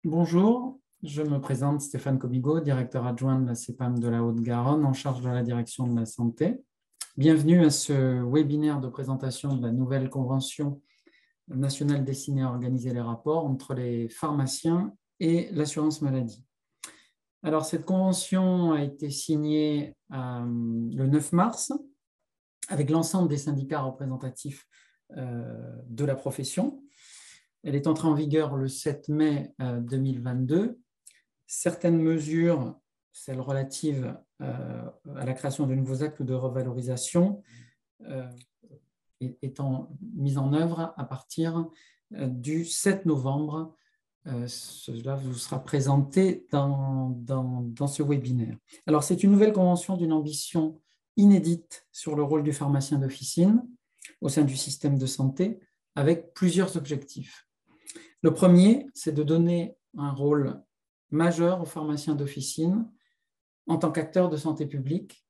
Bonjour, je me présente Stéphane Cobigo, directeur adjoint de la CEPAM de la Haute-Garonne en charge de la direction de la santé. Bienvenue à ce webinaire de présentation de la nouvelle convention nationale destinée à organiser les rapports entre les pharmaciens et l'assurance maladie. Alors, cette convention a été signée le 9 mars avec l'ensemble des syndicats représentatifs de la profession. Elle est entrée en vigueur le 7 mai 2022. Certaines mesures, celles relatives à la création de nouveaux actes de revalorisation, étant mises en œuvre à partir du 7 novembre. Cela vous sera présenté dans ce webinaire. Alors, c'est une nouvelle convention d'une ambition inédite sur le rôle du pharmacien d'officine au sein du système de santé, avec plusieurs objectifs. Le premier, c'est de donner un rôle majeur aux pharmaciens d'officine en tant qu'acteurs de santé publique,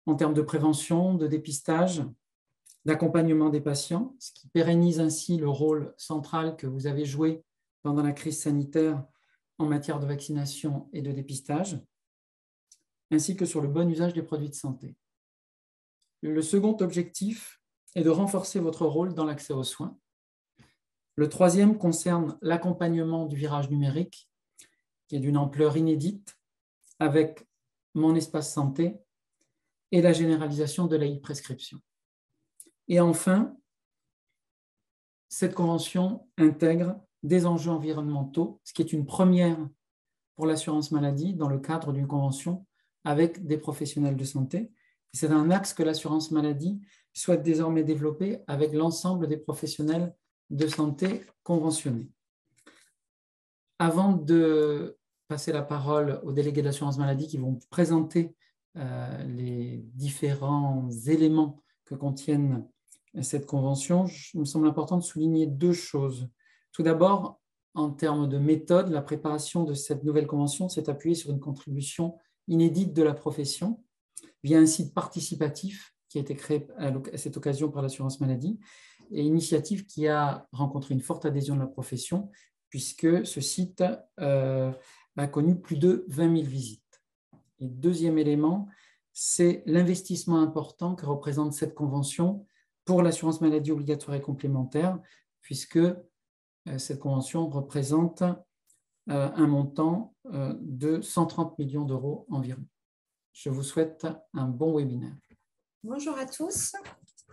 en termes de prévention, de dépistage, d'accompagnement des patients, ce qui pérennise ainsi le rôle central que vous avez joué pendant la crise sanitaire en matière de vaccination et de dépistage, ainsi que sur le bon usage des produits de santé. Le second objectif est de renforcer votre rôle dans l'accès aux soins. Le troisième concerne l'accompagnement du virage numérique, qui est d'une ampleur inédite, avec Mon Espace Santé et la généralisation de l'e-prescription. Et enfin, cette convention intègre des enjeux environnementaux, ce qui est une première pour l'assurance maladie dans le cadre d'une convention avec des professionnels de santé. C'est un axe que l'assurance maladie souhaite désormais développer avec l'ensemble des professionnels de santé conventionnés. Avant de passer la parole aux délégués de l'assurance maladie qui vont présenter les différents éléments que contiennent cette convention, il me semble important de souligner deux choses. Tout d'abord, en termes de méthode, la préparation de cette nouvelle convention s'est appuyée sur une contribution inédite de la profession via un site participatif qui a été créé à cette occasion par l'assurance maladie, et initiative qui a rencontré une forte adhésion de la profession, puisque ce site a connu plus de 20 000 visites. Et deuxième élément, c'est l'investissement important que représente cette convention pour l'assurance maladie obligatoire et complémentaire, puisque cette convention représente un montant de 130 millions d'euros environ. Je vous souhaite un bon webinaire. Bonjour à tous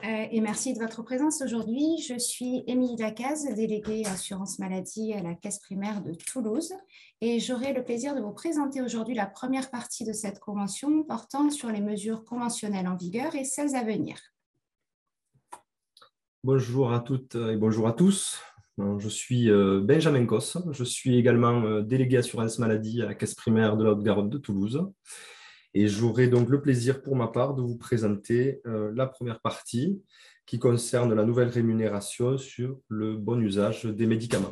et merci de votre présence aujourd'hui. Je suis Émilie Lacaze, déléguée assurance maladie à la Caisse primaire de Toulouse, et j'aurai le plaisir de vous présenter aujourd'hui la première partie de cette convention portant sur les mesures conventionnelles en vigueur et celles à venir. Bonjour à toutes et bonjour à tous. Je suis Benjamin Cos, je suis également délégué assurance maladie à la Caisse primaire de la Haute-Garonne de Toulouse. Et j'aurai donc le plaisir pour ma part de vous présenter la première partie qui concerne la nouvelle rémunération sur le bon usage des médicaments.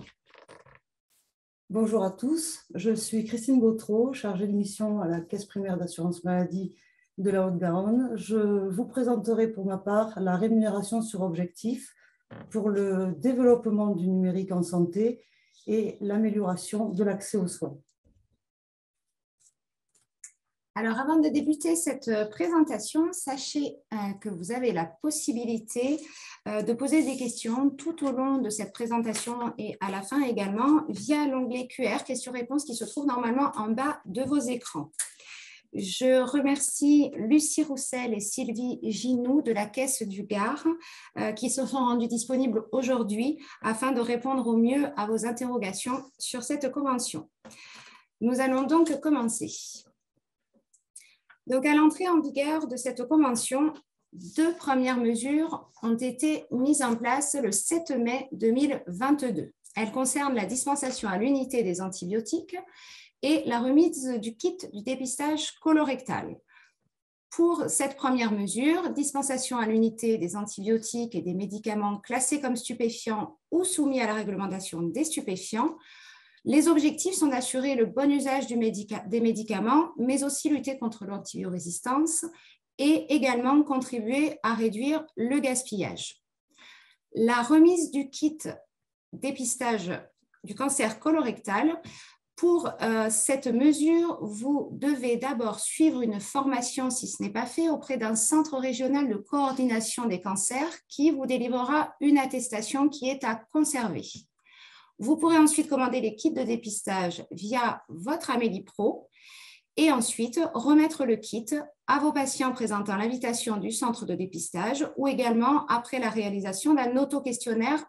Bonjour à tous, je suis Christine Gautreau, chargée de mission à la Caisse primaire d'assurance maladie de la Haute-Garonne. Je vous présenterai pour ma part la rémunération sur objectif pour le développement du numérique en santé et l'amélioration de l'accès aux soins. Alors, avant de débuter cette présentation, sachez que vous avez la possibilité de poser des questions tout au long de cette présentation et à la fin également via l'onglet QR questions-réponses qui se trouve normalement en bas de vos écrans. Je remercie Lucie Roussel et Sylvie Ginoux de la Caisse du Gard qui se sont rendus disponibles aujourd'hui afin de répondre au mieux à vos interrogations sur cette convention. Nous allons donc commencer. Donc, à l'entrée en vigueur de cette convention, deux premières mesures ont été mises en place le 7 mai 2022. Elles concernent la dispensation à l'unité des antibiotiques et la remise du kit du dépistage colorectal. Pour cette première mesure, dispensation à l'unité des antibiotiques et des médicaments classés comme stupéfiants ou soumis à la réglementation des stupéfiants, les objectifs sont d'assurer le bon usage des médicaments, mais aussi lutter contre l'antibiorésistance et également contribuer à réduire le gaspillage. La remise du kit dépistage du cancer colorectal. Pour cette mesure, vous devez d'abord suivre une formation, si ce n'est pas fait, auprès d'un centre régional de coordination des cancers qui vous délivrera une attestation qui est à conserver. Vous pourrez ensuite commander les kits de dépistage via votre Amélie Pro et ensuite remettre le kit à vos patients présentant l'invitation du centre de dépistage ou également après la réalisation d'un auto-questionnaire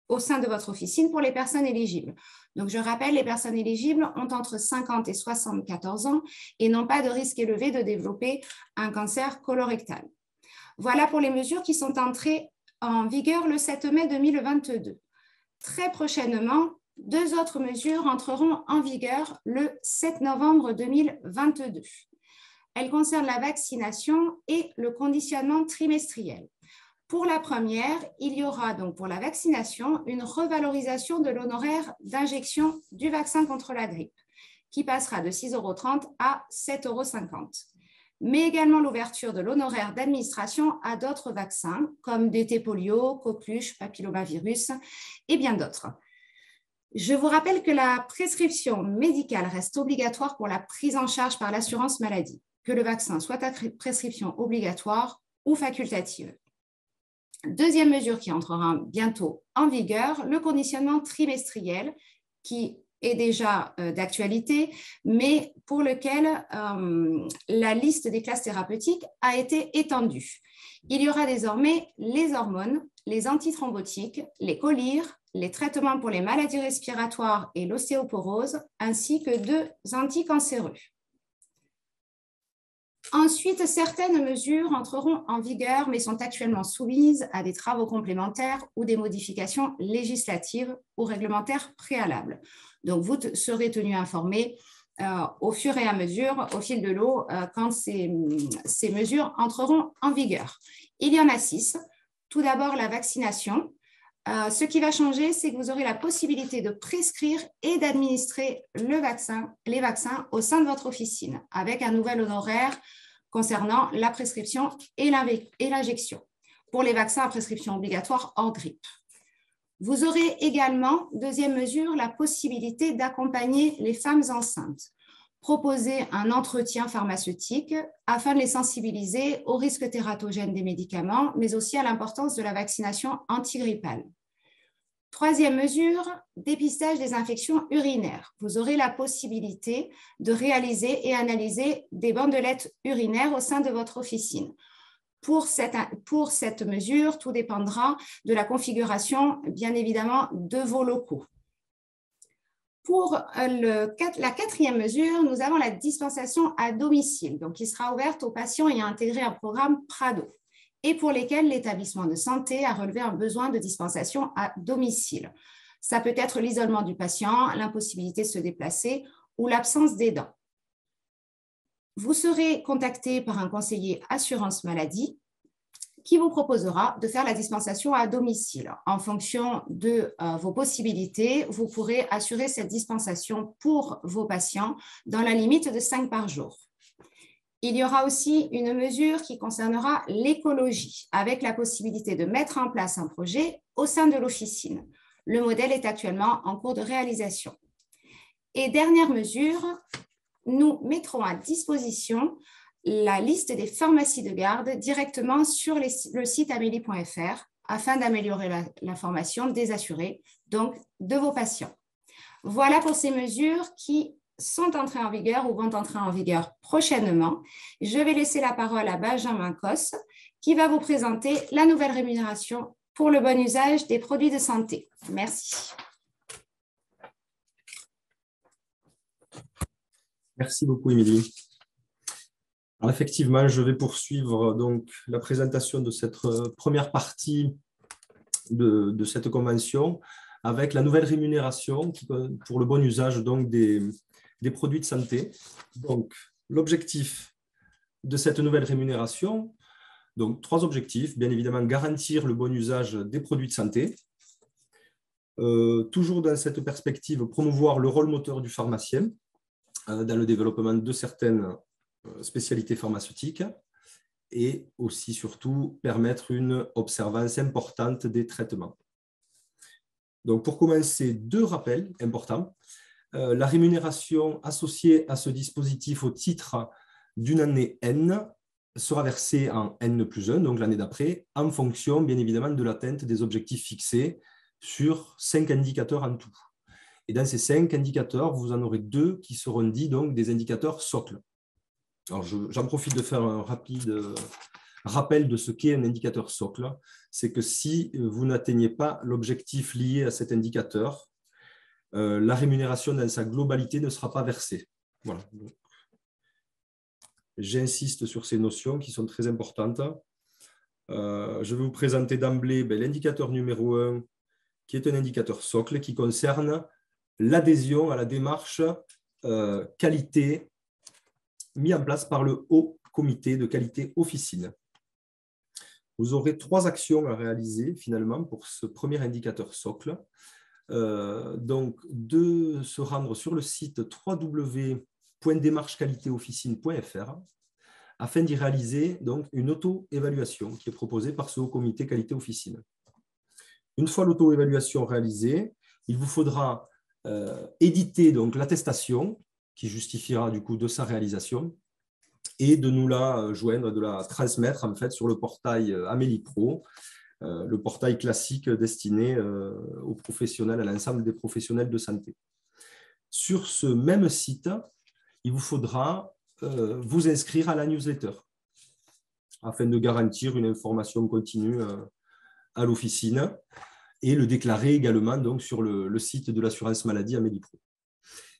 au sein de votre officine pour les personnes éligibles. Donc, je rappelle, les personnes éligibles ont entre 50 et 74 ans et n'ont pas de risque élevé de développer un cancer colorectal. Voilà pour les mesures qui sont entrées en vigueur le 7 mai 2022. Très prochainement, 2 autres mesures entreront en vigueur le 7 novembre 2022. Elles concernent la vaccination et le conditionnement trimestriel. Pour la première, il y aura donc pour la vaccination une revalorisation de l'honoraire d'injection du vaccin contre la grippe, qui passera de 6,30 € à 7,50 €, mais également l'ouverture de l'honoraire d'administration à d'autres vaccins, comme DT polio, coqueluche, papillomavirus et bien d'autres. Je vous rappelle que la prescription médicale reste obligatoire pour la prise en charge par l'assurance maladie, que le vaccin soit à prescription obligatoire ou facultative. Deuxième mesure qui entrera bientôt en vigueur, le conditionnement trimestriel qui est déjà d'actualité, mais pour lequel la liste des classes thérapeutiques a été étendue. Il y aura désormais les hormones, les antithrombotiques, les collyres, les traitements pour les maladies respiratoires et l'ostéoporose, ainsi que 2 anticancéreux. Ensuite, certaines mesures entreront en vigueur, mais sont actuellement soumises à des travaux complémentaires ou des modifications législatives ou réglementaires préalables. Donc, vous serez tenu informé au fur et à mesure, au fil de l'eau, quand ces mesures entreront en vigueur. Il y en a 6. Tout d'abord, la vaccination. Ce qui va changer, c'est que vous aurez la possibilité de prescrire et d'administrer les vaccins au sein de votre officine, avec un nouvel honoraire concernant la prescription et l'injection, pour les vaccins à prescription obligatoire hors grippe. Vous aurez également, deuxième mesure, la possibilité d'accompagner les femmes enceintes, proposer un entretien pharmaceutique afin de les sensibiliser aux risques tératogènes des médicaments, mais aussi à l'importance de la vaccination antigrippale. Troisième mesure, dépistage des infections urinaires. Vous aurez la possibilité de réaliser et analyser des bandelettes urinaires au sein de votre officine. Pour cette mesure, tout dépendra de la configuration, bien évidemment, de vos locaux. Pour la quatrième mesure, nous avons la dispensation à domicile, donc qui sera ouverte aux patients ayant intégré un programme PRADO et pour lesquels l'établissement de santé a relevé un besoin de dispensation à domicile. Ça peut être l'isolement du patient, l'impossibilité de se déplacer ou l'absence d'aidant. Vous serez contacté par un conseiller assurance maladie qui vous proposera de faire la dispensation à domicile. En fonction de vos possibilités, vous pourrez assurer cette dispensation pour vos patients dans la limite de 5 par jour. Il y aura aussi une mesure qui concernera l'écologie, avec la possibilité de mettre en place un projet au sein de l'officine. Le modèle est actuellement en cours de réalisation. Et dernière mesure, nous mettrons à disposition la liste des pharmacies de garde directement sur le site amélie.fr afin d'améliorer l'information des assurés, donc de vos patients. Voilà pour ces mesures qui sont entrées en vigueur ou vont entrer en vigueur prochainement. Je vais laisser la parole à Benjamin Cos qui va vous présenter la nouvelle rémunération pour le bon usage des produits de santé. Merci. Merci beaucoup, Émilie. Alors, effectivement, je vais poursuivre donc la présentation de cette première partie de cette convention avec la nouvelle rémunération pour le bon usage donc, des produits de santé. Donc, l'objectif de cette nouvelle rémunération, donc 3 objectifs, bien évidemment, garantir le bon usage des produits de santé, toujours dans cette perspective, promouvoir le rôle moteur du pharmacien dans le développement de certaines spécialités pharmaceutiques et aussi surtout permettre une observance importante des traitements. Donc, pour commencer, 2 rappels importants. La rémunération associée à ce dispositif au titre d'une année N sera versée en N+1, donc l'année d'après, en fonction, bien évidemment, de l'atteinte des objectifs fixés sur 5 indicateurs en tout. Et dans ces 5 indicateurs, vous en aurez 2 qui seront dits donc des indicateurs socles. Alors, j'en profite de faire un rapide rappel de ce qu'est un indicateur socle. C'est que si vous n'atteignez pas l'objectif lié à cet indicateur, la rémunération dans sa globalité ne sera pas versée. Voilà. J'insiste sur ces notions qui sont très importantes. Je vais vous présenter d'emblée l'indicateur numéro 1, qui est un indicateur socle qui concerne l'adhésion à la démarche qualité mise en place par le Haut Comité de qualité officine. Vous aurez 3 actions à réaliser finalement pour ce premier indicateur socle. Donc, de se rendre sur le site www.démarchequalitéofficine.fr afin d'y réaliser donc, une auto-évaluation qui est proposée par ce Haut Comité qualité officine. Une fois l'auto-évaluation réalisée, il vous faudra éditer l'attestation qui justifiera du coup de sa réalisation et de nous la joindre, de la transmettre en fait sur le portail Amélie Pro, le portail classique destiné aux professionnels, à l'ensemble des professionnels de santé. Sur ce même site, il vous faudra vous inscrire à la newsletter afin de garantir une information continue à l'officine et le déclarer également donc, sur le site de l'assurance maladie Amélie Pro.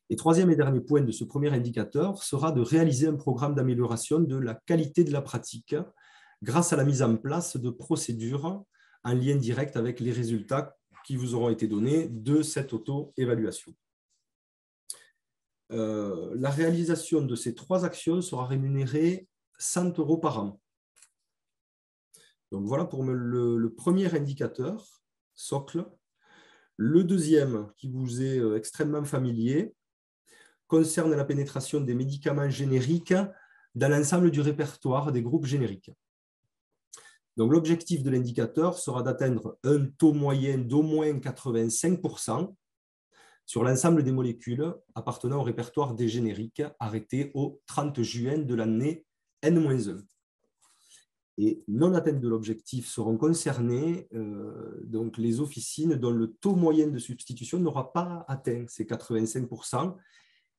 Et troisième et dernier point de ce premier indicateur sera de réaliser un programme d'amélioration de la qualité de la pratique grâce à la mise en place de procédures en lien direct avec les résultats qui vous auront été donnés de cette auto-évaluation. La réalisation de ces 3 actions sera rémunérée 100 € par an. Donc voilà pour le premier indicateur, socle. Le deuxième, qui vous est extrêmement familier, concerne la pénétration des médicaments génériques dans l'ensemble du répertoire des groupes génériques. Donc, l'objectif de l'indicateur sera d'atteindre un taux moyen d'au moins 85% sur l'ensemble des molécules appartenant au répertoire des génériques arrêtés au 30 juin de l'année N-1. Et non atteintes de l'objectif seront concernées donc les officines dont le taux moyen de substitution n'aura pas atteint ces 85%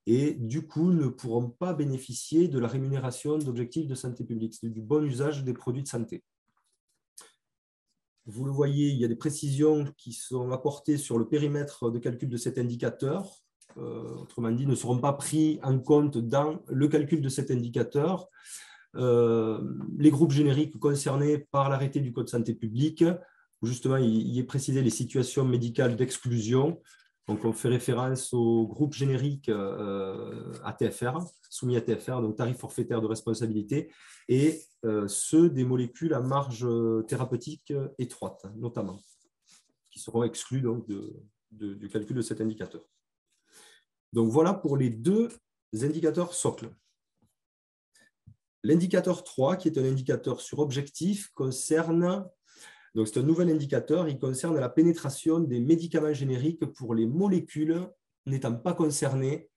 et du coup ne pourront pas bénéficier de la rémunération d'objectifs de santé publique, du bon usage des produits de santé. Vous le voyez, il y a des précisions qui sont apportées sur le périmètre de calcul de cet indicateur. Autrement dit, ne seront pas pris en compte dans le calcul de cet indicateur les groupes génériques concernés par l'arrêté du Code santé publique, où justement il est précisé les situations médicales d'exclusion. Donc, on fait référence aux groupes génériques ATFR, soumis à TFR, donc tarif forfaitaire de responsabilité, et ceux des molécules à marge thérapeutique étroite, notamment, qui seront exclus donc, du calcul de cet indicateur. Donc, voilà pour les 2 indicateurs socles. L'indicateur 3, qui est un indicateur sur objectif, concerne... Donc, c'est un nouvel indicateur, il concerne la pénétration des médicaments génériques pour les molécules n'étant pas concernées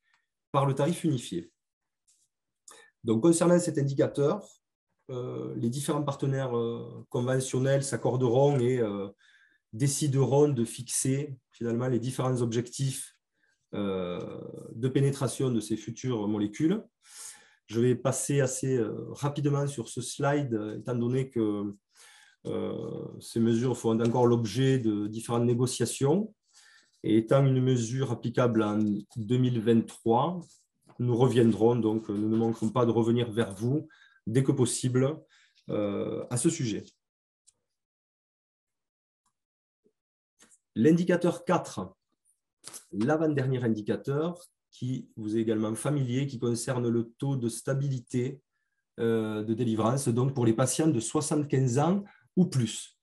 par le tarif unifié. Donc, concernant cet indicateur, les différents partenaires conventionnels s'accorderont et décideront de fixer finalement les différents objectifs de pénétration de ces futures molécules. Je vais passer assez rapidement sur ce slide, étant donné que ces mesures font encore l'objet de différentes négociations. Et étant une mesure applicable en 2023, nous reviendrons, donc nous ne manquerons pas de revenir vers vous dès que possible à ce sujet. L'indicateur 4, l'avant-dernier indicateur, qui vous est également familier, qui concerne le taux de stabilité de délivrance, donc pour les patients de 75 ans ou plus,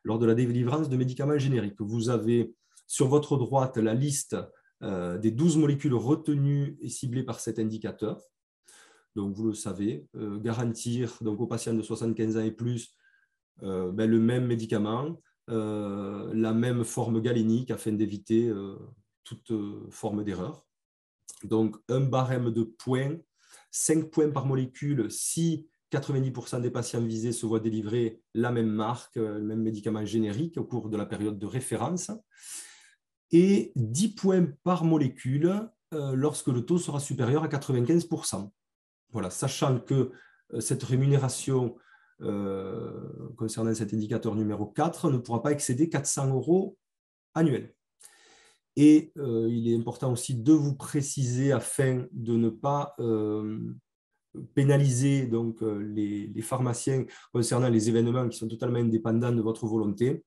lors de la délivrance de médicaments génériques. Vous avez sur votre droite la liste des 12 molécules retenues et ciblées par cet indicateur. Donc, vous le savez, garantir donc, aux patients de 75 ans et plus le même médicament la même forme galénique afin d'éviter toute forme d'erreur. Donc, un barème de points, 5 points par molécule si 90% des patients visés se voient délivrer la même marque, le même médicament générique au cours de la période de référence, et 10 points par molécule lorsque le taux sera supérieur à 95%. Voilà, sachant que cette rémunération concernant cet indicateur numéro 4 ne pourra pas excéder 400 € annuels. Et il est important aussi de vous préciser, afin de ne pas pénaliser donc, les pharmaciens concernant les événements qui sont totalement indépendants de votre volonté,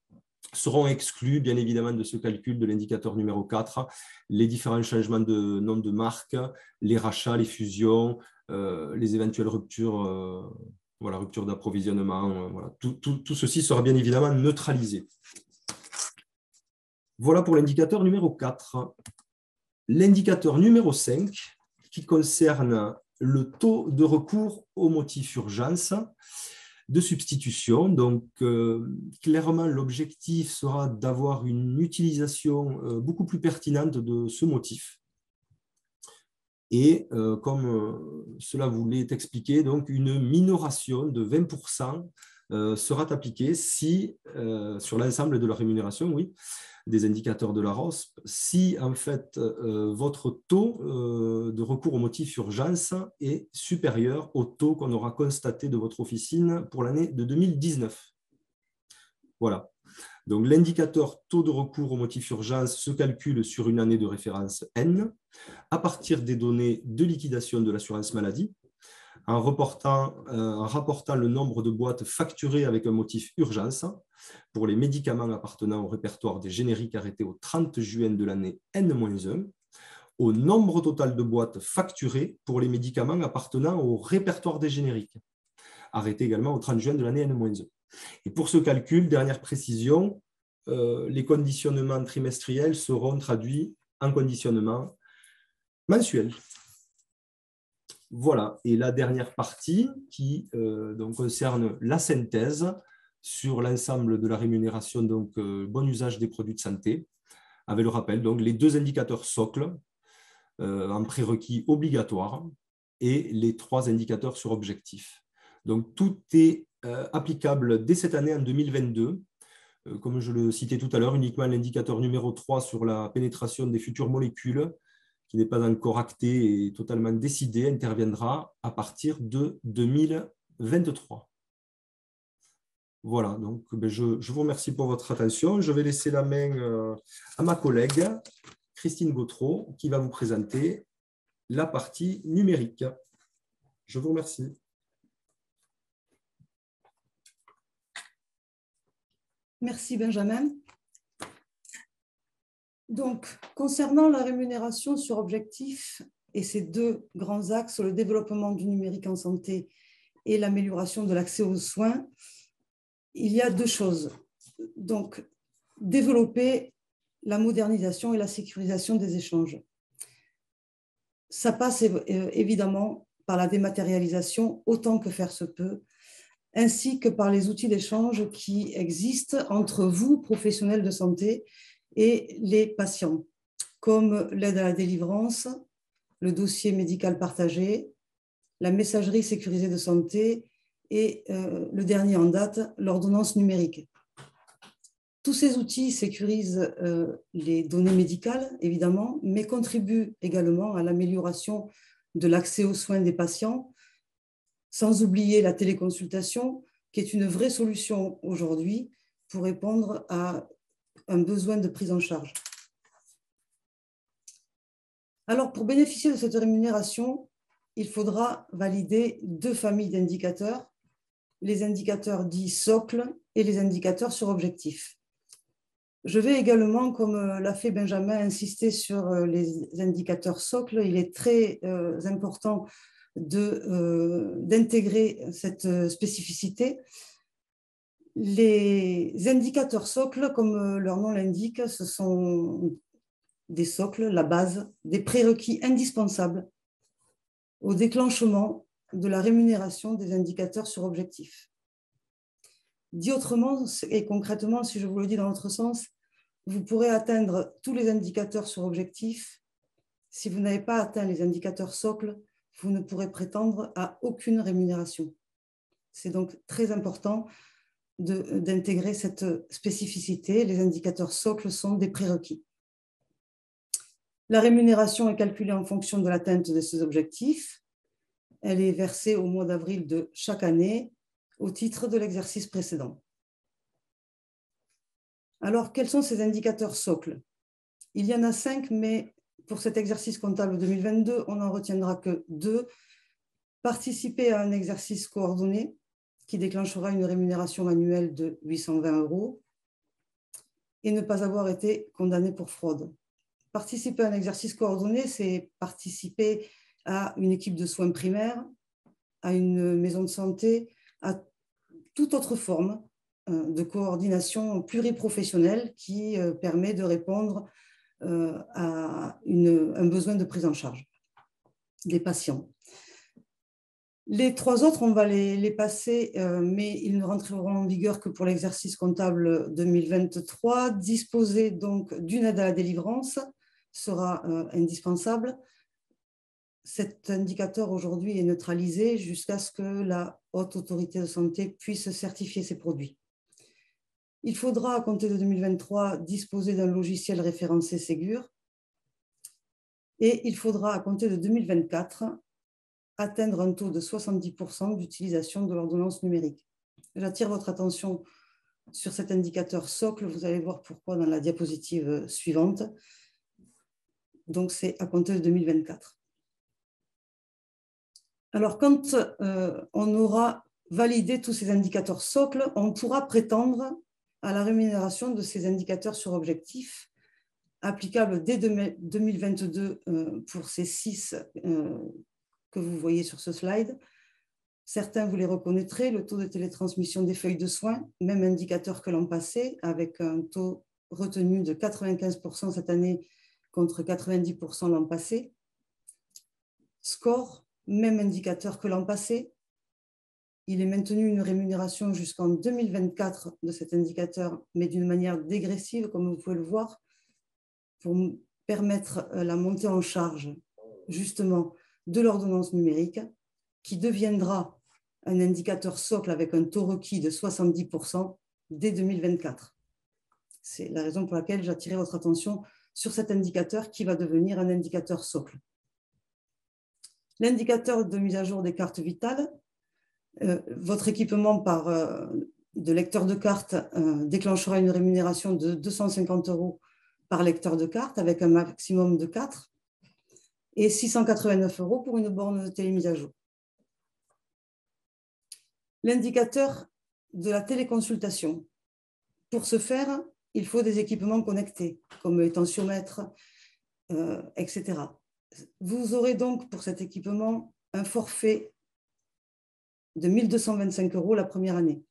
seront exclus bien évidemment de ce calcul de l'indicateur numéro 4 les différents changements de nom de marque, les rachats, les fusions, les éventuelles ruptures, voilà, rupture d'approvisionnement, voilà. Tout ceci sera bien évidemment neutralisé. Voilà pour l'indicateur numéro 4. L'indicateur numéro 5, qui concerne le taux de recours au motif urgence de substitution. Donc, clairement, l'objectif sera d'avoir une utilisation beaucoup plus pertinente de ce motif. Et comme cela vous l'est expliqué, donc une minoration de 20% sera appliquée si, sur l'ensemble de la rémunération, oui, des indicateurs de la ROSP, si en fait votre taux de recours au motif urgence est supérieur au taux qu'on aura constaté de votre officine pour l'année de 2019. Voilà. Donc l'indicateur taux de recours au motif urgence se calcule sur une année de référence N à partir des données de liquidation de l'assurance maladie, en rapportant le nombre de boîtes facturées avec un motif urgence pour les médicaments appartenant au répertoire des génériques arrêtés au 30 juin de l'année N-1, au nombre total de boîtes facturées pour les médicaments appartenant au répertoire des génériques, arrêtés également au 30 juin de l'année N-1. Et pour ce calcul, dernière précision, les conditionnements trimestriels seront traduits en conditionnement mensuel. Voilà, et la dernière partie qui donc concerne la synthèse sur l'ensemble de la rémunération, donc bon usage des produits de santé, avec le rappel, donc les 2 indicateurs socles en prérequis obligatoires et les 3 indicateurs sur objectif. Donc tout est applicable dès cette année en 2022. Comme je le citais tout à l'heure, uniquement l'indicateur numéro 3 sur la pénétration des futures molécules, qui n'est pas encore acté et totalement décidé, interviendra à partir de 2023. Voilà, donc je vous remercie pour votre attention. Je vais laisser la main à ma collègue, Christine Gautreau, qui va vous présenter la partie numérique. Je vous remercie. Merci Benjamin. Donc, concernant la rémunération sur objectif et ces 2 grands axes, le développement du numérique en santé et l'amélioration de l'accès aux soins, il y a 2 choses. Donc, développer la modernisation et la sécurisation des échanges. Ça passe évidemment par la dématérialisation autant que faire se peut, ainsi que par les outils d'échange qui existent entre vous, professionnels de santé, et les patients, comme l'aide à la délivrance, le dossier médical partagé, la messagerie sécurisée de santé et le dernier en date, l'ordonnance numérique. Tous ces outils sécurisent les données médicales, évidemment, mais contribuent également à l'amélioration de l'accès aux soins des patients, sans oublier la téléconsultation, qui est une vraie solution aujourd'hui pour répondre à un besoin de prise en charge. Alors, pour bénéficier de cette rémunération, il faudra valider 2 familles d'indicateurs, les indicateurs dits socles et les indicateurs sur objectif. Je vais également, comme l'a fait Benjamin, insister sur les indicateurs socles. Il est très important d'intégrer cette spécificité. Les indicateurs socles, comme leur nom l'indique, ce sont des socles, la base, des prérequis indispensables au déclenchement de la rémunération des indicateurs sur objectif. Dit autrement et concrètement, si je vous le dis dans l'autre sens, vous pourrez atteindre tous les indicateurs sur objectif. Si vous n'avez pas atteint les indicateurs socles, vous ne pourrez prétendre à aucune rémunération. C'est donc très important d'intégrer cette spécificité. Les indicateurs socles sont des prérequis. La rémunération est calculée en fonction de l'atteinte de ces objectifs. Elle est versée au mois d'avril de chaque année au titre de l'exercice précédent. Alors, quels sont ces indicateurs socles? Il y en a 5, mais pour cet exercice comptable 2022, on n'en retiendra que 2. Participer à un exercice coordonné qui déclenchera une rémunération annuelle de 820 € et ne pas avoir été condamné pour fraude. Participer à un exercice coordonné, c'est participer à une équipe de soins primaires, à une maison de santé, à toute autre forme de coordination pluriprofessionnelle qui permet de répondre à un besoin de prise en charge des patients. Les 3 autres, on va les passer, mais ils ne rentreront en vigueur que pour l'exercice comptable 2023. Disposer donc d'une aide à la délivrance sera indispensable. Cet indicateur aujourd'hui est neutralisé jusqu'à ce que la Haute Autorité de Santé puisse certifier ces produits. Il faudra, à compter de 2023, disposer d'un logiciel référencé Ségur et il faudra, à compter de 2024, atteindre un taux de 70% d'utilisation de l'ordonnance numérique. J'attire votre attention sur cet indicateur socle. Vous allez voir pourquoi dans la diapositive suivante. Donc, c'est à compter de 2024. Alors, quand on aura validé tous ces indicateurs socles, on pourra prétendre à la rémunération de ces indicateurs sur objectif, applicables dès 2022 pour ces 6 que vous voyez sur ce slide. Certains, vous les reconnaîtrez, le taux de télétransmission des feuilles de soins, même indicateur que l'an passé, avec un taux retenu de 95% cette année contre 90% l'an passé. Score, même indicateur que l'an passé. Il est maintenu une rémunération jusqu'en 2024 de cet indicateur, mais d'une manière dégressive, comme vous pouvez le voir, pour permettre la montée en charge, justement, de l'ordonnance numérique, qui deviendra un indicateur socle avec un taux requis de 70% dès 2024. C'est la raison pour laquelle j'attirais votre attention sur cet indicateur qui va devenir un indicateur socle. L'indicateur de mise à jour des cartes vitales, votre équipement de lecteur de carte déclenchera une rémunération de 250 € par lecteur de carte avec un maximum de 4 et 689 € pour une borne de télémise à jour. L'indicateur de la téléconsultation. Pour ce faire, il faut des équipements connectés, comme le tensiomètre, etc. Vous aurez donc pour cet équipement un forfait de 1 225 € la première année.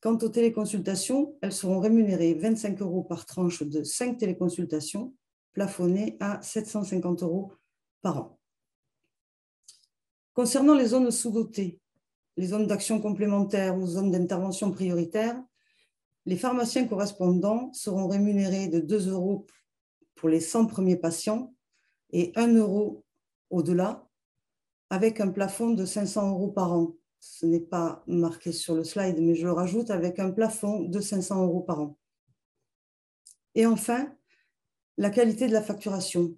Quant aux téléconsultations, elles seront rémunérées 25 € par tranche de 5 téléconsultations, plafonnées à 750 € par an. Concernant les zones sous-dotées, les zones d'action complémentaire ou zones d'intervention prioritaire, les pharmaciens correspondants seront rémunérés de 2 € pour les 100 premiers patients et 1 € au-delà, avec un plafond de 500 € par an. Ce n'est pas marqué sur le slide, mais je le rajoute avec un plafond de 500 € par an. Et enfin, la qualité de la facturation.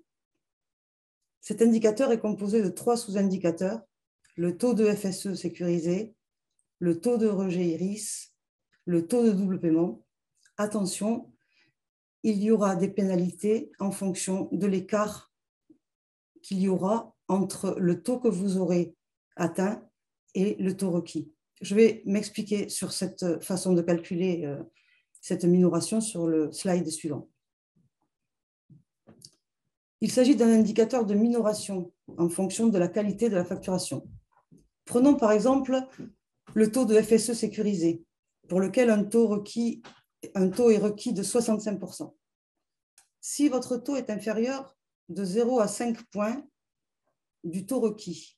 Cet indicateur est composé de 3 sous-indicateurs, le taux de FSE sécurisé, le taux de rejet IRIS, le taux de double paiement. Attention, il y aura des pénalités en fonction de l'écart qu'il y aura entre le taux que vous aurez atteint et le taux requis. Je vais m'expliquer sur cette façon de calculer cette minoration sur le slide suivant. Il s'agit d'un indicateur de minoration en fonction de la qualité de la facturation. Prenons par exemple le taux de FSE sécurisé, pour lequel un taux est requis de 65%. Si votre taux est inférieur de 0 à 5 points du taux requis,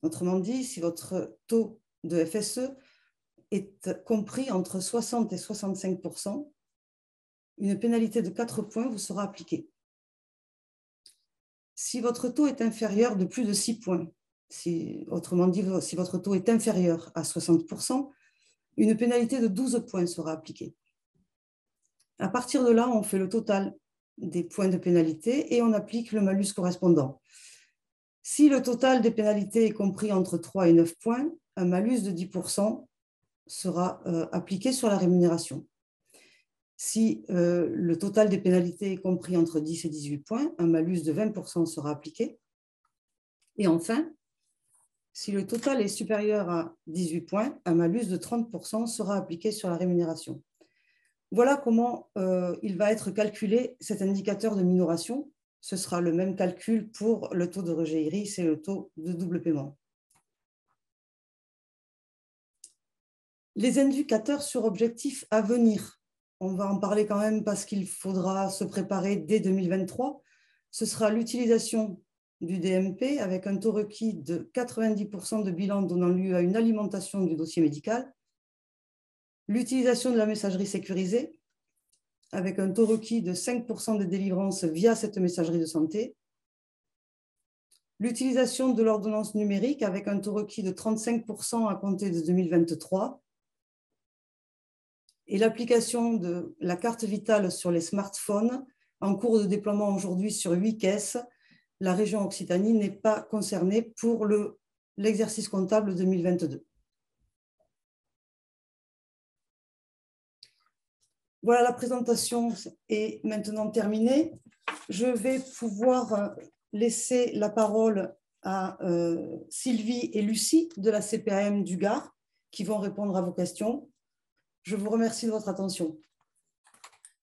autrement dit, si votre taux de FSE est compris entre 60 et 65 %, une pénalité de 4 points vous sera appliquée. Si votre taux est inférieur de plus de 6 points, autrement dit, si votre taux est inférieur à 60 %, une pénalité de 12 points sera appliquée. À partir de là, on fait le total des points de pénalité et on applique le malus correspondant. Si le total des pénalités est compris entre 3 et 9 points, un malus de 10 % sera appliqué sur la rémunération. Si le total des pénalités est compris entre 10 et 18 points, un malus de 20 % sera appliqué. Et enfin, si le total est supérieur à 18 points, un malus de 30 % sera appliqué sur la rémunération. Voilà comment il va être calculé cet indicateur de minoration. Ce sera le même calcul pour le taux de rejet iris et le taux de double paiement. Les indicateurs sur objectifs à venir. On va en parler quand même parce qu'il faudra se préparer dès 2023. Ce sera l'utilisation du DMP avec un taux requis de 90 % de bilan donnant lieu à une alimentation du dossier médical. L'utilisation de la messagerie sécurisée avec un taux requis de 5 % de délivrance via cette messagerie de santé. L'utilisation de l'ordonnance numérique avec un taux requis de 35 % à compter de 2023. Et l'application de la carte vitale sur les smartphones en cours de déploiement aujourd'hui sur 8 caisses. La région Occitanie n'est pas concernée pour l'exercice comptable 2022. Voilà, la présentation est maintenant terminée. Je vais pouvoir laisser la parole à Sylvie et Lucie de la CPAM du Gard qui vont répondre à vos questions. Je vous remercie de votre attention.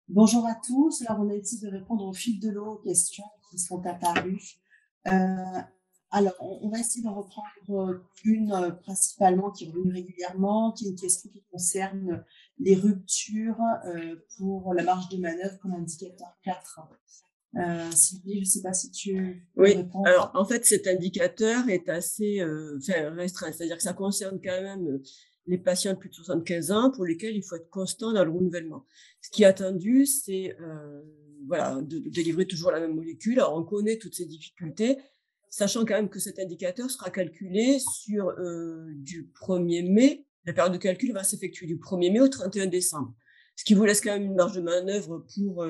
Bonjour à tous. Alors, on a essayé de répondre au fil de l'eau aux questions qui sont apparues. Alors, on va essayer d'en reprendre une principalement qui est revenue régulièrement, qui est une question qui concerne les ruptures pour la marge de manœuvre comme indicateur 4. Sylvie, je ne sais pas si tu oui, réponds. Alors en fait, cet indicateur est assez restreint, c'est-à-dire que ça concerne quand même les patients de plus de 75 ans pour lesquels il faut être constant dans le renouvellement. Ce qui est attendu, c'est de délivrer toujours la même molécule. Alors, on connaît toutes ces difficultés, sachant quand même que cet indicateur sera calculé sur du 1er mai. La période de calcul va s'effectuer du 1er mai au 31 décembre, ce qui vous laisse quand même une marge de manœuvre pour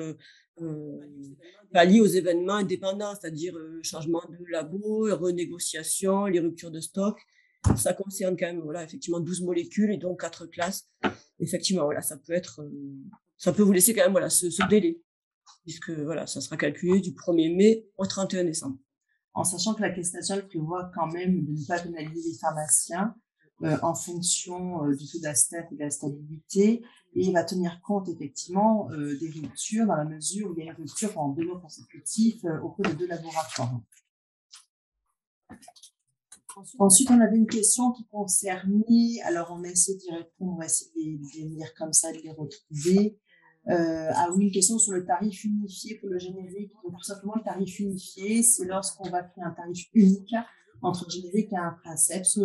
pallier aux événements indépendants, c'est-à-dire changement de labo, renégociation, les ruptures de stock. Ça concerne quand même effectivement 12 molécules et donc 4 classes. Effectivement, ça peut vous laisser quand même ce délai, puisque ça sera calculé du 1er mai au 31 décembre. En sachant que la Caisse nationale prévoit quand même de ne pas pénaliser les pharmaciens en fonction du taux d'astreinte et de la stabilité, et il va tenir compte effectivement des ruptures dans la mesure où il y a une rupture en 2 mois consécutifs auprès de 2 laboratoires. Ensuite, on avait une question qui concernait, alors on a essayé d'y répondre, on va essayer de les lire comme ça, de les retrouver. Une question sur le tarif unifié pour le générique. Donc, tout simplement, le tarif unifié, c'est lorsqu'on va créer un tarif unique entre le générique et un princeps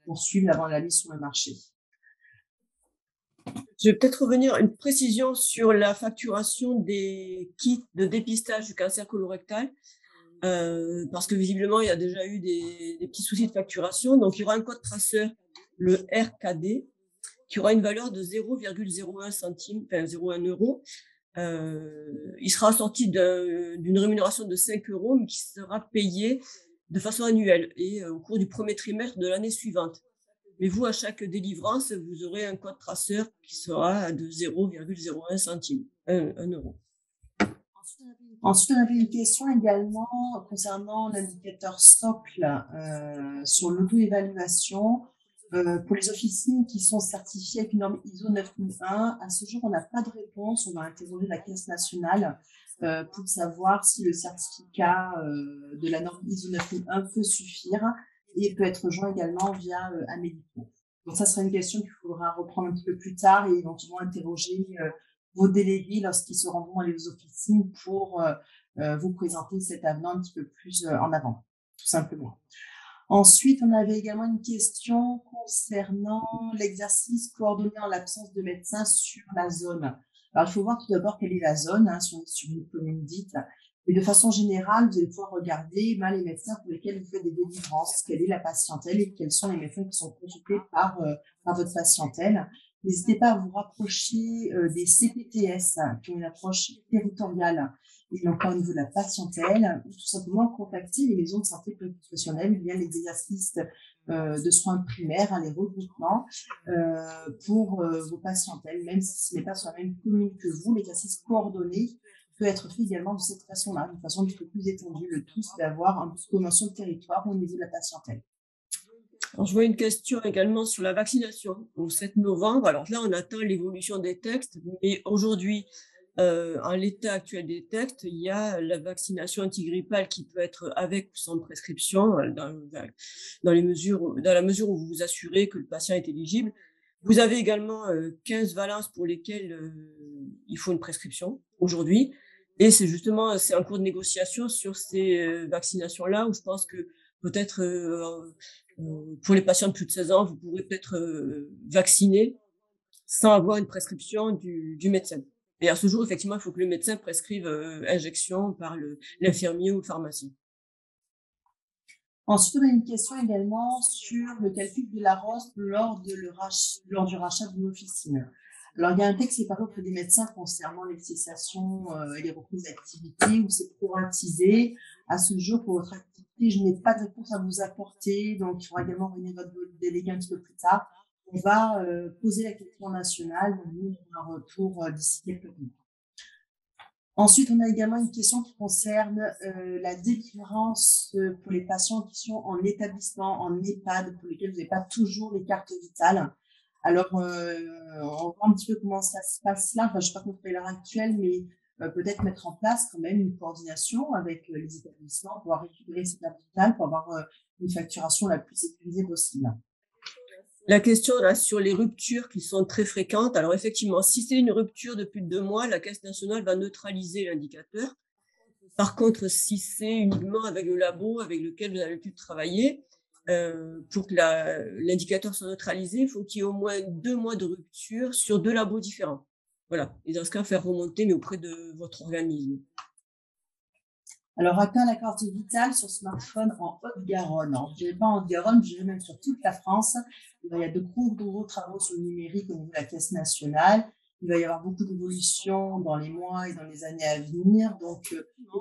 pour suivre avant la mise sur le marché. Je vais peut-être revenir à une précision sur la facturation des kits de dépistage du cancer colorectal. Parce que visiblement, il y a déjà eu des petits soucis de facturation. Donc, il y aura un code traceur, le RKD, qui aura une valeur de 0,01 centime, enfin 0,1 euro. Il sera assorti d'une rémunération de 5 euros, mais qui sera payé de façon annuelle et au cours du 1er trimestre de l'année suivante. Mais vous, à chaque délivrance, vous aurez un code traceur qui sera de 0,01 centime, 1 euro. Ensuite, on avait une question également concernant l'indicateur socle sur l'auto-évaluation pour les officines qui sont certifiées avec une norme ISO 9001. À ce jour, on n'a pas de réponse. On va interroger la Caisse nationale pour savoir si le certificat de la norme ISO 9001 peut suffire et peut être joint également via Amédico. Donc, ça sera une question qu'il faudra reprendre un petit peu plus tard et éventuellement interroger vos délégués lorsqu'ils se rendront à les officines pour vous présenter cet avenant un petit peu plus en avant, tout simplement. Ensuite, on avait également une question concernant l'exercice coordonné en l'absence de médecin sur la zone. Alors, il faut voir tout d'abord quelle est la zone, hein, sur une commune dite. Et de façon générale, vous allez pouvoir regarder les médecins pour lesquels vous faites des délivrances, quelle est la patientèle et quels sont les médecins qui sont consultés par votre patientèle. N'hésitez pas à vous rapprocher des CPTS qui ont une approche territoriale et non pas au niveau de la patientèle, ou tout simplement contacter les maisons de santé pluriprofessionnelles via les exercices de soins primaires, les regroupements pour vos patientèles, même si ce n'est pas sur la même commune que vous. L'exercice coordonné peut être fait également de cette façon-là, d'une façon un petit peu plus étendue. Le tout, c'est d'avoir une convention de territoire au niveau de la patientèle. Alors, je vois une question également sur la vaccination au 7 novembre. Alors là, on attend l'évolution des textes, mais aujourd'hui, en l'état actuel des textes, il y a la vaccination antigrippale qui peut être avec ou sans prescription dans la mesure où vous vous assurez que le patient est éligible. Vous avez également 15 valences pour lesquelles il faut une prescription aujourd'hui. Et c'est en cours de négociation sur ces vaccinations-là où je pense que peut-être pour les patients de plus de 16 ans, vous pourrez peut-être vacciner sans avoir une prescription du médecin. Et à ce jour, effectivement, il faut que le médecin prescrive injection par l'infirmier ou le pharmacien. Ensuite, on a une question également sur le calcul de la ROS lors du rachat d'une officine. Alors, il y a un texte qui est paru auprès des médecins concernant les cessations et les reprises d'activité où c'est proratisé. À ce jour, pour votre activité, je n'ai pas de réponse à vous apporter, donc il faudra également revenir votre délégué un petit peu plus tard. On va poser la question nationale, donc nous aurons un retour d'ici quelques mois. Ensuite, on a également une question qui concerne la délivrance pour les patients qui sont en établissement, en EHPAD, pour lesquels vous n'avez pas toujours les cartes vitales. Alors, on voit un petit peu comment ça se passe là. Enfin, je ne sais pas comment on fait à l'heure actuelle, mais peut-être mettre en place quand même une coordination avec les établissements pour pouvoir récupérer ces cartes vitales, pour avoir une facturation la plus sécurisée possible. La question là sur les ruptures qui sont très fréquentes. Alors effectivement, si c'est une rupture de plus de 2 mois, la Caisse nationale va neutraliser l'indicateur. Par contre, si c'est uniquement avec le labo avec lequel vous avez l'habitude de travailler, pour que l'indicateur soit neutralisé, il faut qu'il y ait au moins 2 mois de rupture sur 2 labos différents. Voilà. Et dans ce cas, faire remonter, mais auprès de votre organisme. Alors, atteint la carte vitale sur smartphone en Haute-Garonne. Alors, je ne dirais pas en Haute-Garonne, je dirais même sur toute la France. Il y a de gros travaux sur le numérique au niveau de la Caisse nationale. Il va y avoir beaucoup d'évolutions dans les mois et dans les années à venir. Donc,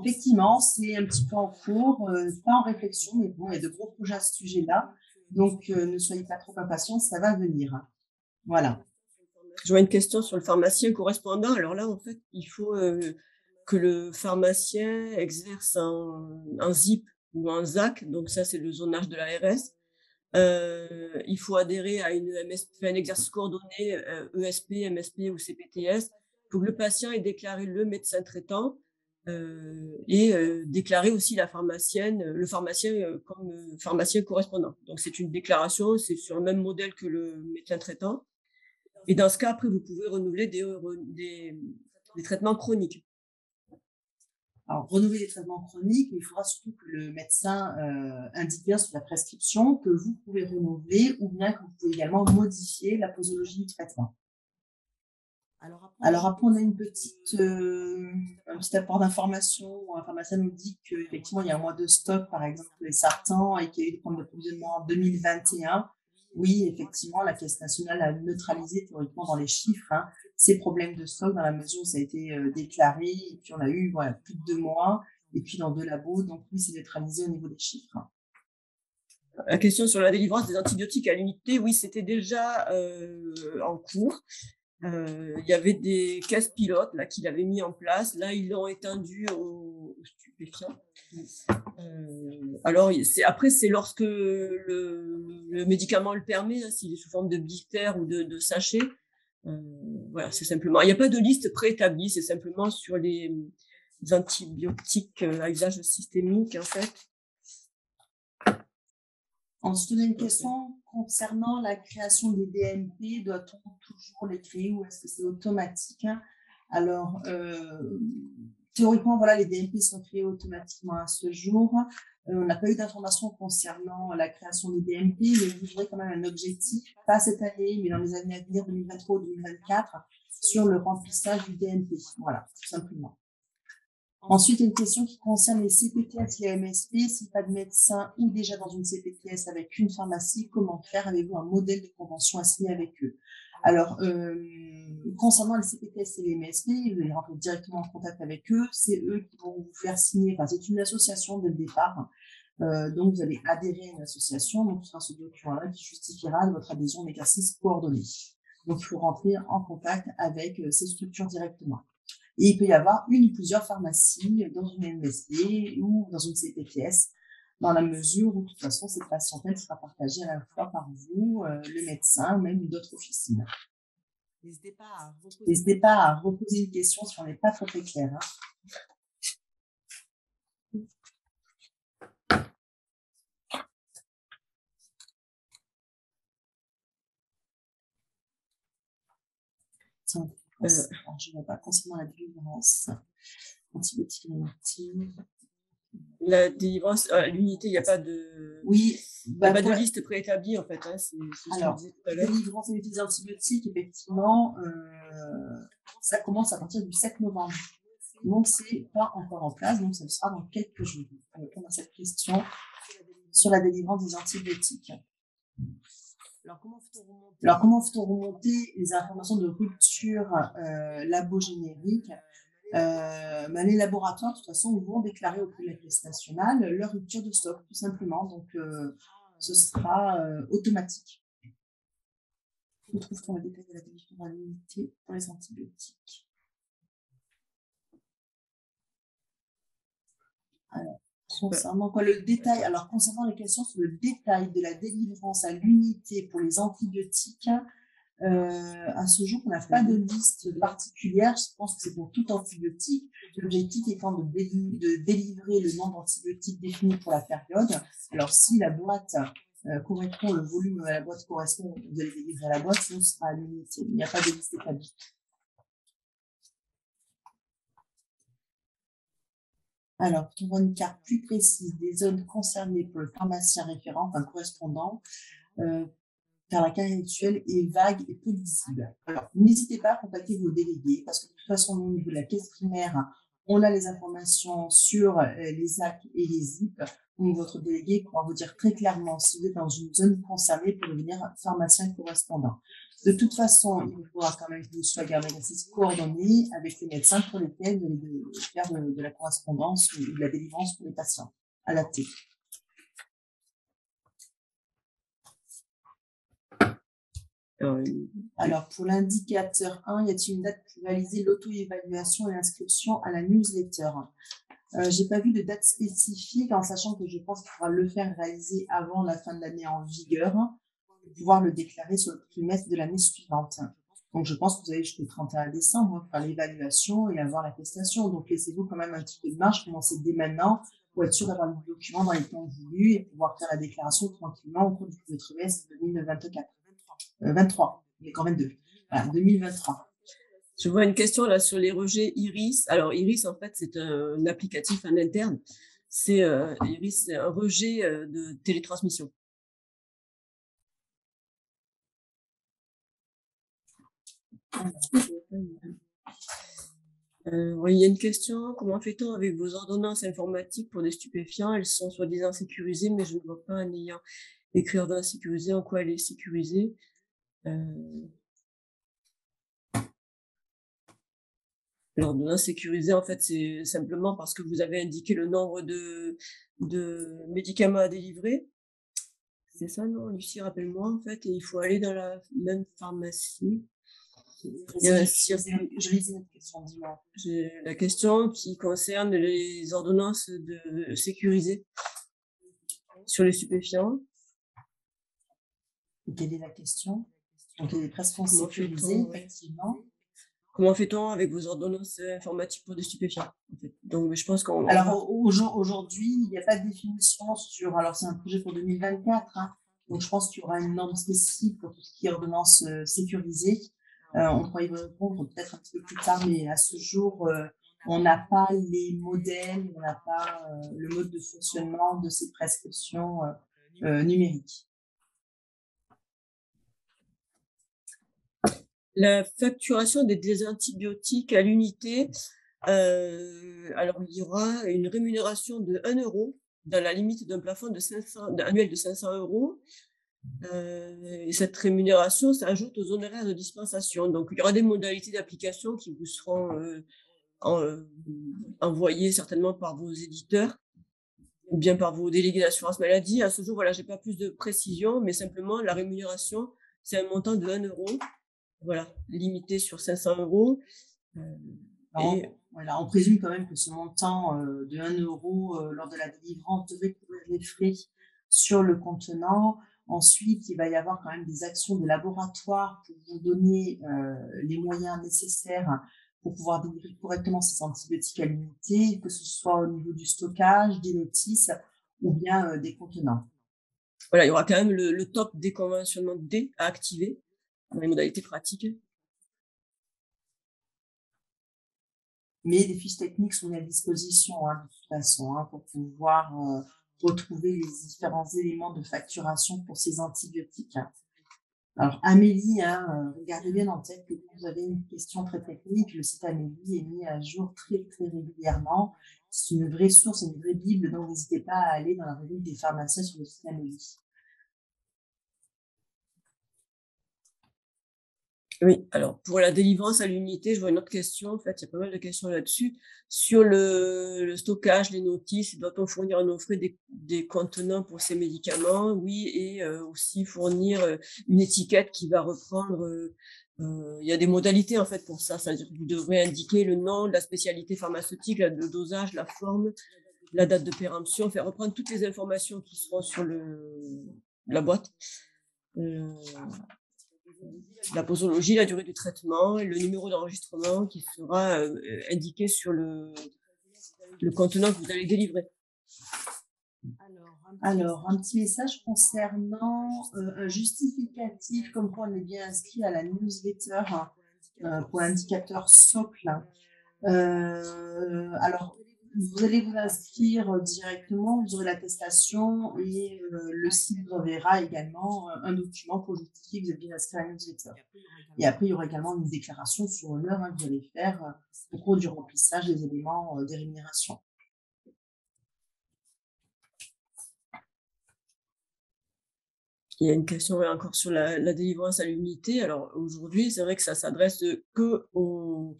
effectivement, c'est un petit peu en cours, pas en réflexion, mais bon, il y a de gros projets à ce sujet-là. Donc, ne soyez pas trop impatients, ça va venir. Voilà. Je vois une question sur le pharmacien correspondant. Alors là, en fait, il faut que le pharmacien exerce un ZIP ou un ZAC. Donc ça, c'est le zonage de l'ARS. Il faut adhérer à un exercice coordonné ESP, MSP ou CPTS pour que le patient ait déclaré le médecin traitant et déclarer aussi le pharmacien comme pharmacien correspondant. Donc c'est une déclaration, c'est sur le même modèle que le médecin traitant. Et dans ce cas, après, vous pouvez renouveler des traitements chroniques. Alors, renouveler les traitements chroniques, mais il faudra surtout que le médecin indique bien sur la prescription que vous pouvez renouveler ou bien que vous pouvez également modifier la posologie du traitement. Alors après, on a un petit apport d'information. Un pharmacien nous dit qu'effectivement, il y a un mois de stock, par exemple, pour les sartans et qu'il y a eu des problèmes d'approvisionnement en 2021. Oui, effectivement, la Caisse nationale a neutralisé théoriquement dans les chiffres ces problèmes de stock dans la mesure où ça a été déclaré et puis on a eu plus de 2 mois et puis dans 2 labos. Donc oui, c'est neutralisé au niveau des chiffres. La question sur la délivrance des antibiotiques à l'unité, oui, c'était déjà en cours. Il y avait des caisses pilotes là qu'il avait mis en place. Là, ils l'ont étendu aux stupéfiants. Alors, c'est lorsque le médicament le permet, s'il est sous forme de blister ou de sachet. Voilà, c'est simplement. Il n'y a pas de liste préétablie, c'est simplement sur les antibiotiques à usage systémique, en fait. Ensuite, on a une question concernant la création des DMP. Doit-on toujours les créer ou est-ce que c'est automatique? Alors, théoriquement, voilà, les DMP sont créés automatiquement à ce jour. On n'a pas eu d'informations concernant la création des DMP, mais vous aurez quand même un objectif, pas cette année, mais dans les années à venir, 2023 ou 2024, sur le remplissage du DMP. Voilà, tout simplement. Ensuite, une question qui concerne les CPTS, les MSP. Si pas de médecin ou déjà dans une CPTS avec une pharmacie, comment faire? Avez-vous un modèle de convention à signer avec eux? Alors, concernant les CPTS et les MSP, vous allez rentrer directement en contact avec eux. C'est eux qui vont vous faire signer. Enfin, c'est une association dès le départ. Donc, vous allez adhérer à une association. Donc, ce sera ce document-là qui justifiera de votre adhésion à l'exercice coordonné. Donc, il faut rentrer en contact avec ces structures directement. Et il peut y avoir une ou plusieurs pharmacies dans une MSP ou dans une CPTS, dans la mesure où, de toute façon, cette patientèle sera partagée à la fois par vous, le médecin, ou même d'autres officines. N'hésitez pas à reposer une question si on n'est pas très clair. Je ne vois pas concernant la délivrance antibiotique inactive. La délivrance, à l'unité, il n'y a pas de, oui, pas de liste préétablie en fait. Hein, alors, délivrance des antibiotiques, effectivement, ça commence à partir du 7 novembre. Donc, c'est pas encore en place, donc ça sera dans quelques jours. On va répondre à cette question sur la délivrance des antibiotiques. Alors, comment fait-on remonter les informations de rupture labo-générique? Les laboratoires, de toute façon, vont déclarer auprès de la Caisse nationale leur rupture de stock, tout simplement. Donc, ce sera automatique. Où trouve-t-on le détail de la délivrance à l'unité pour les antibiotiques? Alors, concernant quoi le détail? Alors, concernant les questions sur le détail de la délivrance à l'unité pour les antibiotiques, à ce jour, on n'a pas de liste particulière. Je pense que c'est pour tout antibiotique. L'objectif étant de délivrer le nombre d'antibiotiques défini pour la période. Alors, si la boîte correspond, le volume à la boîte correspond, vous allez délivrer la boîte, sinon ce sera à l'unité. Il n'y a pas de liste établie. Alors, pour une carte plus précise des zones concernées pour le pharmacien référent, enfin correspondant, car la carte actuelle est vague et peu lisible. Alors, n'hésitez pas à contacter vos délégués, parce que de toute façon, au niveau de la caisse primaire, on a les informations sur les AC et les ZIP. Donc, votre délégué pourra vous dire très clairement si vous êtes dans une zone concernée pour devenir pharmacien correspondant. De toute façon, il faudra quand même que vous soyez un exercice coordonné avec les médecins pour lesquels vous allez faire de la correspondance ou de la délivrance pour les patients adaptés. Alors, pour l'indicateur 1, y a-t-il une date pour réaliser l'auto-évaluation et l'inscription à la newsletter? J'ai pas vu de date spécifique, en sachant que je pense qu'il faudra le faire réaliser avant la fin de l'année en vigueur, pour pouvoir le déclarer sur le trimestre de l'année suivante. Donc, je pense que vous avez jusqu'au 31 décembre pour faire l'évaluation et avoir l'attestation. Donc, laissez-vous quand même un petit peu de marge, commencez dès maintenant pour être sûr d'avoir le document dans les temps voulus et pouvoir faire la déclaration tranquillement au cours du trimestre 2024. 23, mais quand même 22. Voilà, 2023. Je vois une question là sur les rejets Iris. Alors, Iris, en fait, c'est un applicatif en interne. Iris, c'est un rejet de télétransmission. Il y a une question. Comment fait-on avec vos ordonnances informatiques pour des stupéfiants? Elles sont soi-disant sécurisées, mais je ne vois pas un ayant écrit ordonnance sécurisée. En quoi elle est sécurisée? L'ordonnance sécurisée, en fait, c'est simplement parce que vous avez indiqué le nombre de médicaments à délivrer. C'est ça, non, Lucie, rappelle-moi, en fait, et il faut aller dans la même pharmacie. Je lisais une question, dis-moi. La question qui concerne les ordonnances sécurisées sur les stupéfiants. Quelle est la question? Donc, il y a des prescriptions sécurisées, effectivement. Comment fait-on avec vos ordonnances informatiques pour des stupéfiants, en fait? Donc, je pense qu'on... Alors, aujourd'hui, il n'y a pas de définition sur... Alors, c'est un projet pour 2024, hein, donc je pense qu'il y aura une norme spécifique pour tout ce qui est ordonnance sécurisée. On pourra y répondre peut-être un petit peu plus tard, mais à ce jour, on n'a pas les modèles, on n'a pas le mode de fonctionnement de ces prescriptions numériques. La facturation des antibiotiques à l'unité, alors il y aura une rémunération de 1 € dans la limite d'un plafond annuel de 500 €. Et cette rémunération s'ajoute aux honoraires de dispensation. Donc, il y aura des modalités d'application qui vous seront envoyées certainement par vos éditeurs ou bien par vos délégués d'assurance maladie. À ce jour, voilà, j'ai pas plus de précision, mais simplement la rémunération, c'est un montant de 1 €, voilà, limité sur 500 €. Voilà, on présume quand même que ce montant de 1 € lors de la délivrance devrait couvrir les frais sur le contenant. Ensuite, il va y avoir quand même des actions de laboratoire pour vous donner les moyens nécessaires pour pouvoir délivrer correctement ces antibiotiques à l'unité, que ce soit au niveau du stockage, des notices ou bien des contenants. Voilà, il y aura quand même le top déconventionnement D à activer dans les modalités pratiques. Mais des fiches techniques sont à disposition de toute façon pour pouvoir retrouver les différents éléments de facturation pour ces antibiotiques. Alors Amélie, regardez bien en tête que quand vous avez une question très technique, le site Amélie est mis à jour très très régulièrement. C'est une vraie source, une vraie bible, donc n'hésitez pas à aller dans la revue des pharmaciens sur le site Amélie. Oui, alors pour la délivrance à l'unité, je vois une autre question. En fait, il y a pas mal de questions là-dessus. Sur le stockage, les notices, doit-on fournir un offret des contenants pour ces médicaments? Oui, et aussi fournir une étiquette qui va reprendre. Il y a des modalités en fait pour ça. C'est-à-dire que vous devrez indiquer le nom, la spécialité pharmaceutique, le dosage, la forme, la date de péremption, faire reprendre toutes les informations qui seront sur la boîte. La posologie, la durée du traitement, le numéro d'enregistrement qui sera indiqué sur le contenant que vous allez délivrer. Alors, un petit message concernant un justificatif, comme quoi on est bien inscrit à la newsletter pour l'indicateur socle. Alors, vous allez vous inscrire directement, vous aurez l'attestation et le site vous enverra également un document pour justifier que vous êtes bien inscrit à la newsletter. Et après, il y aura également une déclaration sur l'heure que vous allez faire au cours du remplissage des éléments des rémunérations. Il y a une question encore sur la délivrance à l'unité. Alors aujourd'hui, c'est vrai que ça s'adresse que aux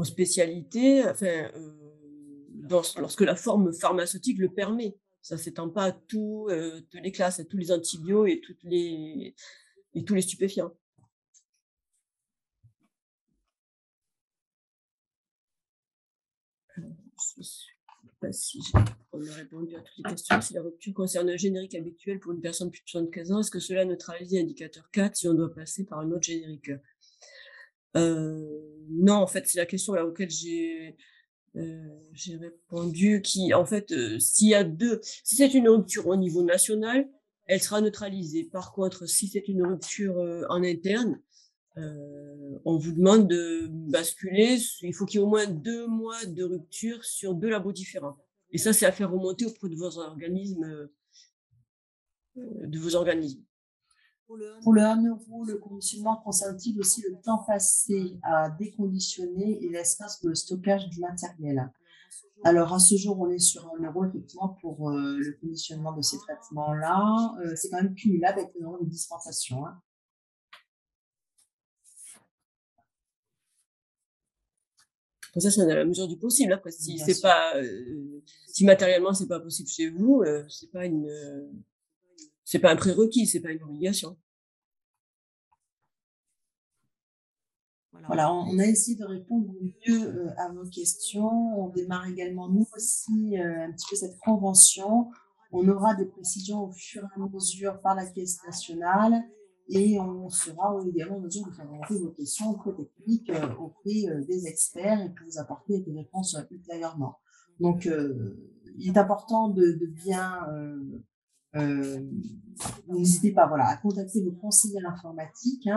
spécialités, enfin, lorsque la forme pharmaceutique le permet. Ça ne s'étend pas à toutes les classes, à tous les antibiotiques et tous les stupéfiants. Alors, je ne sais pas si on a répondu à toutes les questions. Si la rupture concerne un générique habituel pour une personne de plus de 75 ans, est-ce que cela neutralise l'indicateur 4 si on doit passer par un autre générique? Non, en fait, c'est la question à laquelle j'ai répondu qui, en fait, si c'est une rupture au niveau national, elle sera neutralisée. Par contre, si c'est une rupture en interne, on vous demande de basculer. Il faut qu'il y ait au moins 2 mois de rupture sur 2 labos différents. Et ça, c'est à faire remonter auprès de vos organismes. Pour le 1 €, le conditionnement concerne-t-il aussi le temps passé à déconditionner et l'espace pour le stockage du matériel? Alors, à ce jour, on est sur 1 € effectivement pour le conditionnement de ces traitements-là. C'est quand même cumulable avec le nombre de dispensations. Ça, c'est à la mesure du possible. Après, si c'est pas, si matériellement c'est pas possible chez vous, c'est pas un prérequis, c'est pas une obligation. Voilà, on a essayé de répondre mieux à vos questions. On démarre également, nous aussi, un petit peu cette convention. On aura des précisions au fur et à mesure par la Caisse nationale et on sera également en mesure de faire remonter vos questions très techniques auprès des experts et pour vous apporter des réponses ultérieurement. Donc, il est important de bien... n'hésitez pas à contacter vos conseillers informatiques,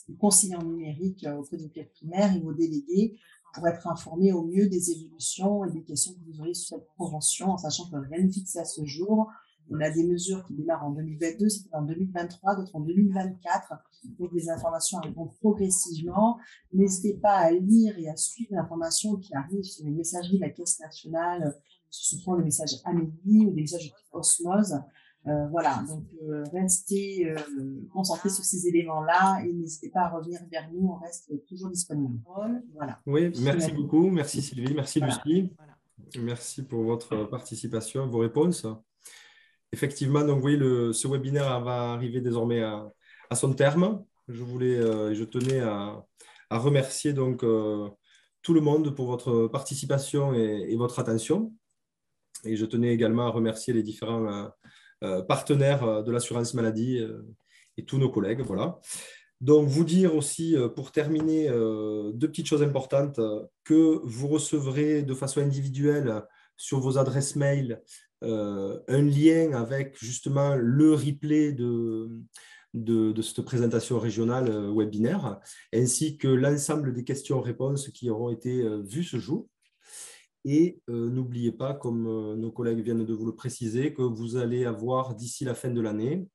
les conseillers en numérique auprès de votre primaire et vos délégués pour être informés au mieux des évolutions et des questions que vous aurez sur cette convention, en sachant que rien n'est fixé à ce jour. On a des mesures qui démarrent en 2022, c'est en 2023, d'autres en 2024. Donc, les informations arriveront progressivement. N'hésitez pas à lire et à suivre l'information qui arrive sur les messageries de la Caisse nationale, souvent les messages Amélie ou des messages Osmose. Voilà, donc restez concentrés sur ces éléments-là et n'hésitez pas à revenir vers nous, on reste toujours disponible. Voilà. Oui, merci beaucoup, merci Sylvie, merci voilà. Lucie, merci pour votre participation, vos réponses. Effectivement, donc oui, ce webinaire va arriver désormais à son terme. Je tenais à remercier donc tout le monde pour votre participation et votre attention. Et je tenais également à remercier les différents partenaires de l'assurance maladie et tous nos collègues. Voilà. Donc, vous dire aussi, pour terminer, deux petites choses importantes, que vous recevrez de façon individuelle sur vos adresses mail un lien avec justement le replay de cette présentation régionale webinaire, ainsi que l'ensemble des questions-réponses qui auront été vues ce jour. Et n'oubliez pas, comme nos collègues viennent de vous le préciser, que vous allez avoir d'ici la fin de l'année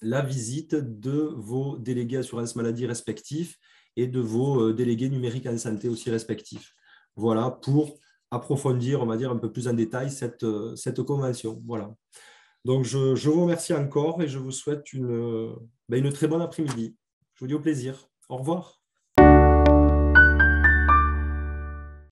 la visite de vos délégués assurance maladie respectifs et de vos délégués numériques en santé aussi respectifs. Voilà, pour approfondir, on va dire, un peu plus en détail cette convention. Voilà. Donc, je vous remercie encore et je vous souhaite une très bonne après-midi. Je vous dis au plaisir. Au revoir.